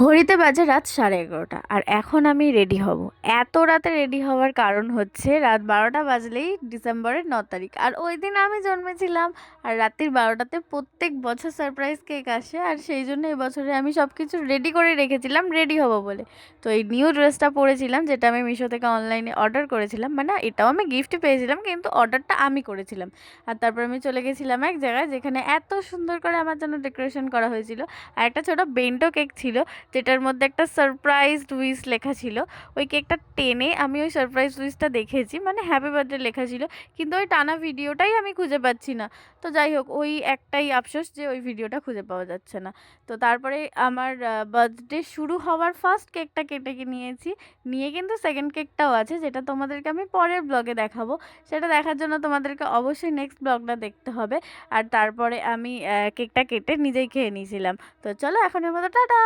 ঘড়িতে বাজে রাত 11:30 আর এখন আমি রেডি হব। এত রাতে রেডি হওয়ার কারণ হচ্ছে রাত 12টা বাজলেই ডিসেম্বরের 9 তারিখ, আর ওই দিন আমি জন্মেছিলাম। আর রাত্রির 12টাতে প্রত্যেক বছর সারপ্রাইজ কেক আসে, আর সেই জন্য এবছরে আমি সব কিছু রেডি করে রেখেছিলাম রেডি হব বলে। তো এই নিউ ড্রেসটা পরেছিলাম, যেটা আমি মিশো থেকে অনলাইনে অর্ডার করেছিলাম, মানে এটাও আমি গিফট পেয়েছিলাম কিন্তু অর্ডারটা আমি করেছিলাম। আর তারপর আমি চলে গেছিলাম এক জায়গায় যেখানে এত সুন্দর করে আমার জন্য ডেকোরেশন করা হয়েছিল। আর একটা ছোট বেন্টো কেক ছিল, যেটার মধ্যে একটা সারপ্রাইজড উইশ লেখা ছিল। ওই কেকটা টেনে আমি ওই সারপ্রাইজ উইশটা দেখেছি, মানে হ্যাপি বার্থডে লেখা ছিল, কিন্তু ওই টানা ভিডিওটাই আমি খুঁজে পাচ্ছি না। তো যাই হোক, ওই একটাই আফসোস যে ওই ভিডিওটা খুঁজে পাওয়া যাচ্ছে না। তো তারপরে আমার বার্থডে শুরু হওয়ার ফার্স্ট কেকটা কেটে নিয়েছি। নিয়ে কিন্তু সেকেন্ড কেকটাও আছে, যেটা তোমাদেরকে আমি পরের ব্লগে দেখাবো। সেটা দেখার জন্য তোমাদেরকে অবশ্যই নেক্সট ব্লগটা দেখতে হবে। আর তারপরে আমি কেকটা কেটে নিজেই খেয়ে নিয়েছিলাম। তো চলো, এখনের মতো টাটা।